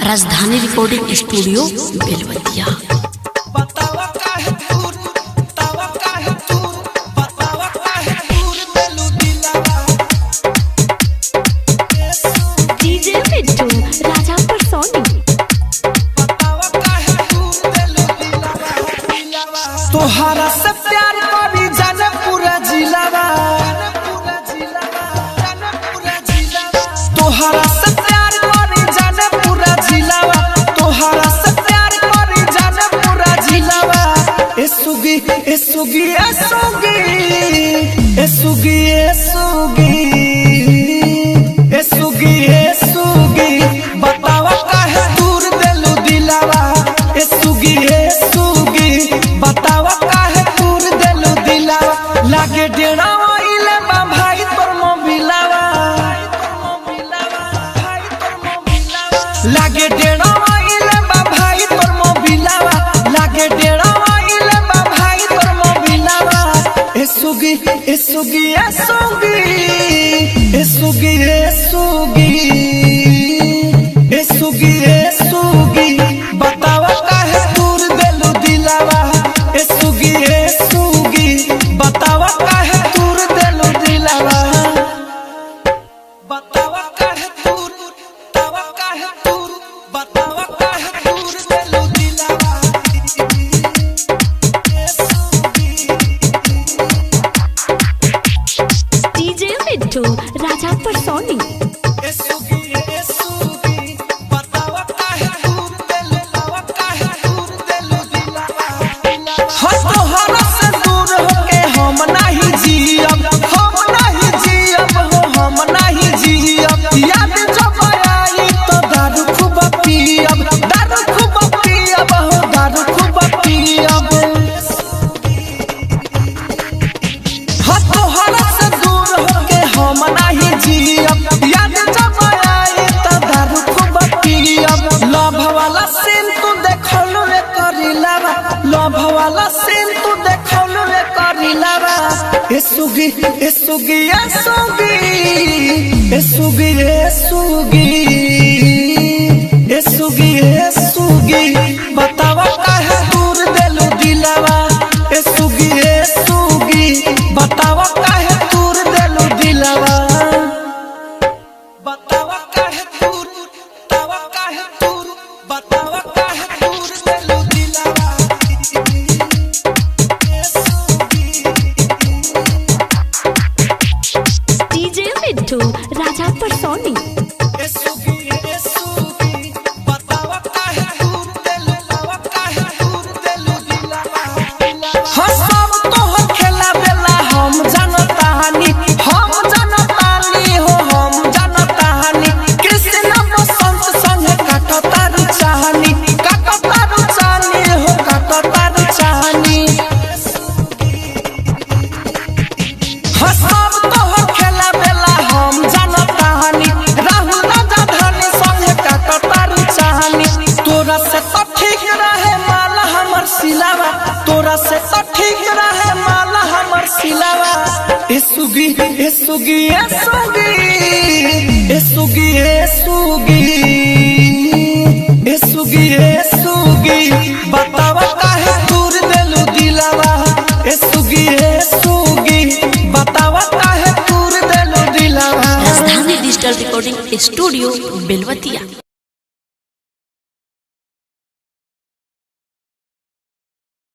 राजधानी recording studio Belwatia. DJ मिट्टू राजा पर सोनी। तोहरा से प्यार करी जाने पूरा जिलावा, तोहरा से प्यार करी जाने पूरा जिलावा, तोहरा से प्यार करी जाने पूरा जिलावा। ए सुगी ए सुगी ए सुगी ए सुगी ए सुगी ए सुगी ए सुगी बतावा काहे दूर देलू दिलावा। ए सुगी ए सुगी बतावा काहे दूर देलू दिलावा। लागे डेरावा इले बा भाई तोर मोबिलावा, लागे डेरावा इले बा भाई तोर मोबिलावा, लागे डेरावा इले बा भाई तोर मोबिलावा। ए सुगी ए सुगी ए सुगी ए सुगी ए सुगी ए सुगी ए सुगी बतावा काहे दूर देलू दिलावा। ए सुगी ए सुगी बतावा काहे दूर देलू दिलावा। बतावा काहे दूर, बतावा काहे दूर, बतावा काहे दूर देलू दिलावा। ए सुगी डीजे मिट्टू राजा पर सोनी। ए सुगी ए सुगी बतावा काहे दूर देलू, बतावा काहे दूर देलू दिलावा। हो तोहरा से दूर होके हम नहीं जियब, हम नहीं जियब हो, हम नहीं जियब। याद जब आई तो दारू खूब पियब, दारू खूब पियब हो, दारू खूब पियब। हो तोहरा से दूर होके हम नहीं जियब, याद जब आई तो दारू खूब पियब। लव वाला सीन तू देखलू रे करिलावा, लव वाला सीन तू देखलू रे करिलावा। ए सुगी ए सुगी ए सुगी ए सुगी ए सुगी ए सुगी ए सुगी बतावा काहे दूर देलू दिलावा। ए सुगी ए सुगी बतावा काहे दूर देलू दिलावा। बतावा काहे दूर, बतावा काहे दूर, बतावा काहे दूर देलू दिलावा। ए सुगी डीजे मिट्टू राजा पर सोनी। ए सुगी ए सुगी बतावा काहे दूर देलू, बतावा काहे दूर देलू दिलावा। हो सब तोहर खेला बेला हम जानतानी, हम जानतानी हो, हम जानतानी। कृष्ण बसंत संगे काटतारू चाहनी, काटतारू चाहनी हो, काटतारू चाहनी। हो सब तोहर खेला बेला हम जानतानी, राहुल राजा धानी संगे काटतारू चाहनी। तोरा से तो ठीक रहे माला हमर सिलावा, तोरा से तो ठीक रहे माला हमर सिलावा। ए सुगी ए सुगी ए सुगी ए सुगी ए सुगी ए सुगी ए सुगी बतावा काहे दूर देलू दिलावा। ए सुगी ए सुगी बतावा काहे दूर देलू दिलावा। राजधानी डिजिटल रिकॉर्डिंग स्टूडियो बेलवतिया।